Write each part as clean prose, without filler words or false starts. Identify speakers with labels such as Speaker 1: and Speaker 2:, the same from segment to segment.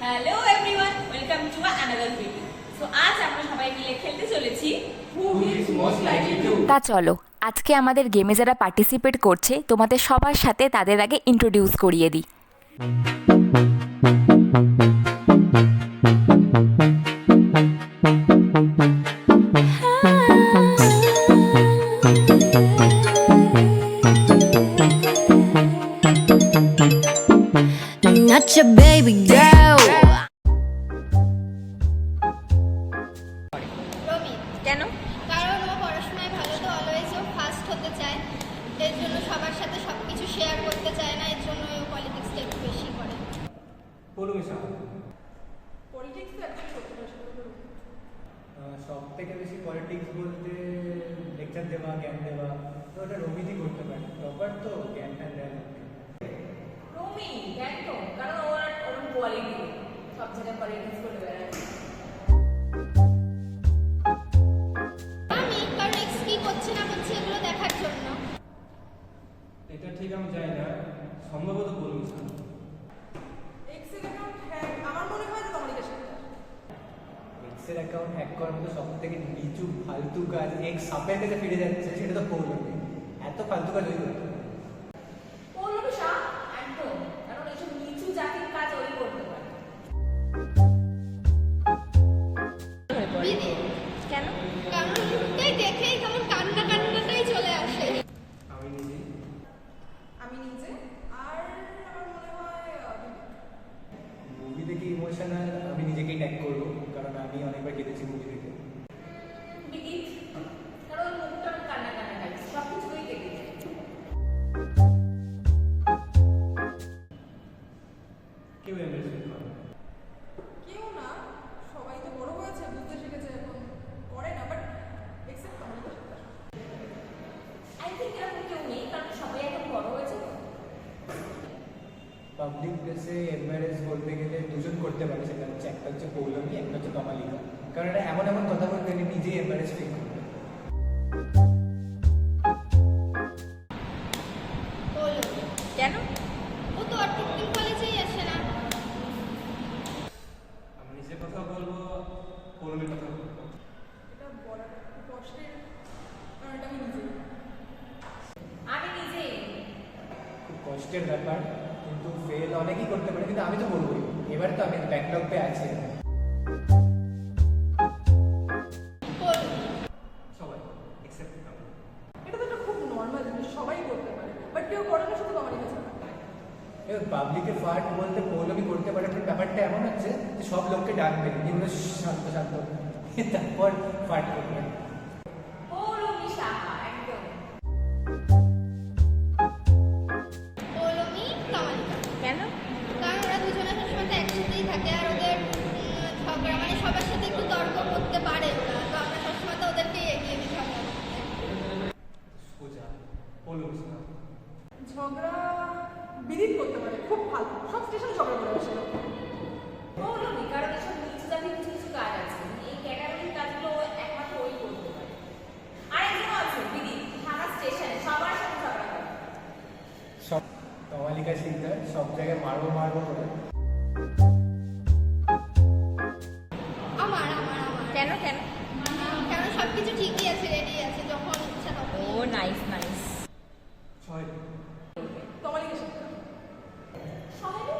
Speaker 1: Hello everyone, welcome to another video. So আজ আমরা সবাই মিলে খেলতে চলেছি who is most likely to.
Speaker 2: তা চলো আজকে আমাদের গেমে যারা পার্টিসিপেট করছে তোমাদের সবার সাথে তাদের আগে ইন্ট্রোডিউস করিয়ে দিই।
Speaker 3: Not your baby girl.
Speaker 4: রবি,
Speaker 1: কেন?
Speaker 4: কারণ ও পড়াশোনায় ভালো, তো অলওয়েজ ও ফার্স্ট হতে চায়। এর জন্য সবার সাথে সব কিছু শেয়ার করতে চায় না, এর জন্য ও পলিটিক্সটা একটু বেশি করে।
Speaker 5: সব থেকে বেশি পলিটিক্স বলতে লেকচার দেওয়া, জ্ঞান দেওয়া, তো ওটা রবিদি করতে পারে। প্রপার তো জ্ঞান ট্যান দেয় না।
Speaker 1: রমি, কেন? কারণ ওর কোয়ালিটি সব জায়গায় পলিটিক্স করে বেড়ায়।
Speaker 4: আমি কারণ এক্স কি করছে না করছে এগুলো দেখার জন্য।
Speaker 5: এটা ঠিক আমি জানি না, সম্ভবত বলবি এক্সের অ্যাকাউন্ট হ্যাক করার মতো সব থেকে নিচু ফালতু কাজ এক্স সাপের কাছে ফিরে যাচ্ছে, সেটা তো পৌলমী। এত ফালতু কাজ ওই করতে পারে।
Speaker 1: পৌলমী শাহ একদম, কারণ এইসব নিচু জাতির কাজ ওই করতে পারে।
Speaker 4: দিদি,
Speaker 1: কেন?
Speaker 4: কারণ ওটাই দেখেই কেমন কান্নাটাই চলে আসে।
Speaker 5: আমি নিজে
Speaker 6: আর আমার মনে হয়
Speaker 5: মুভি দেখে ইমোশনাল, আমি নিজেকেই ট্যাগ করবো, কারণ আমি অনেকবার কেঁদেছি মুভি দেখে।
Speaker 1: বিদিত, কারণ মুখটা কান্না লাগে, সব কিছুই কেটে যায়।
Speaker 5: কেউ এমএসএ করে
Speaker 6: কেউ না, সবাই তো বড় হয়েছে, বুঝতে শিখেছে, এখন করে না, বাট এক্সেপ্ট করে না।
Speaker 1: আই থিঙ্ক এরকম কেউ নেই, কারণ সবাই এখন বড় হয়েছে তো।
Speaker 5: পাবলিক প্লেসে এমবারেস বলতে গেলে দুজন করতে পারে, সেটা হচ্ছে একটা হচ্ছে পৌলমী, একটা হচ্ছে তমালিকা। কারণ এটা এমন এমন কথা বলতে গেলে নিজেই এমবারেস ফিল করবে।
Speaker 4: বলো,
Speaker 1: কেন?
Speaker 4: ও তো আর টিকিং কলেজেই আসে না।
Speaker 5: আমি নিজের কথা বলবো, পৌলমীর কথা বলবো।
Speaker 6: এটা বড় একটু কষ্টের, কারণ এটা আমি নিজে
Speaker 1: আমি নিজেই
Speaker 5: খুব কষ্টের ব্যাপার, কিন্তু ফেল অনেকেই করতে পারে, কিন্তু আমি তো বলবোই। এবার তো আমি ব্যাকলগ পেয়ে আছি।
Speaker 4: বলো,
Speaker 5: সবাই এক্সেপ্ট
Speaker 6: এটা তো একটা খুব নর্মাল জিনিস, সবাই করতে পারে, বাট কেউ করে না, শুধু আমারই কাছে।
Speaker 5: এবার পাবলিকে ফার্ট বলতে পৌলমী করতে পারে, কিন্তু ব্যাপারটা এমন হচ্ছে যে সব লোককে ডাকবে, নিম্ন শান্ত শান্ত, তারপর ফার্ট করবে।
Speaker 1: পৌলমী শাহ একদম।
Speaker 4: পৌলমী, কামালিকা।
Speaker 1: কেন?
Speaker 4: কারণ ওরা দুজনে সবসময় তো একসাথেই থাকে, আর ওদের ঝগড়া মানে সবার সাথে একটু তর্ক করতে পারে ওরা, তো আমরা সবসময় তো ওদেরকে এগিয়ে দিই ঝগড়া করতে।
Speaker 5: সোজা পৌলমী শাহ।
Speaker 6: ঝগড়া বিদিত করতে পারে, খুব ভালো, সব স্টেশনে ঝগড়া করে আসে।
Speaker 1: পৌলমী, কারণ এসব নিচু জাতির কিছু কিছু কাজ আছে, এই ক্যাটাগরির কাজগুলো একমাত্র ওই করতে পারে। আর একজন আছে দিদি, ঢাকা স্টেশনে সবার সাথে ঝগড়া করে।
Speaker 5: সব তমালিকা শিকদার সব জায়গায় মারবো মারবো করে।
Speaker 4: আমার আমার আমার
Speaker 1: কেন কেন?
Speaker 4: কারণ সব কিছু ঠিকই আছে, রেডি আছে, যখন ইচ্ছা তখন।
Speaker 1: ও নাইস নাইস।
Speaker 5: ছয়
Speaker 6: তমালিকা শিক্ষা
Speaker 1: সহেলি,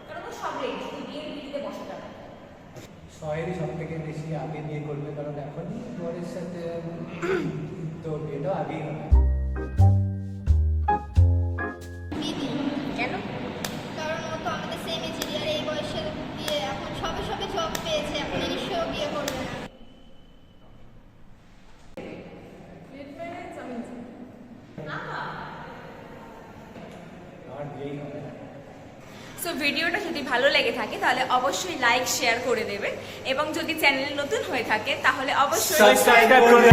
Speaker 1: কারণ ও সব রেডি, শুধু বিয়ের পিড়িতে বসে যাবে।
Speaker 5: ছয়েরই সব থেকে বেশি আগে বিয়ে করবে, কারণ এখনই বরের সাথে তো বিয়েটাও আগেই হবে।
Speaker 4: দিদি,
Speaker 1: কেন?
Speaker 4: কারণ ও তো আমাদের সেম এজেরই, আর এই বয়সের বিয়ে, এখন সবে সবে জব পেয়েছে, এখন নিশ্চয়ই বিয়ে করবে না।
Speaker 6: লেট ম্যারেজ আমি নিজে।
Speaker 5: আমার বিয়েই হবে না।
Speaker 1: সো ভিডিওটা যদি ভালো লেগে থাকে তাহলে অবশ্যই লাইক শেয়ার করে দেবে, এবং যদি চ্যানেল নতুন হয়ে থাকে তাহলে অবশ্যই
Speaker 5: সাবস্ক্রাইব করে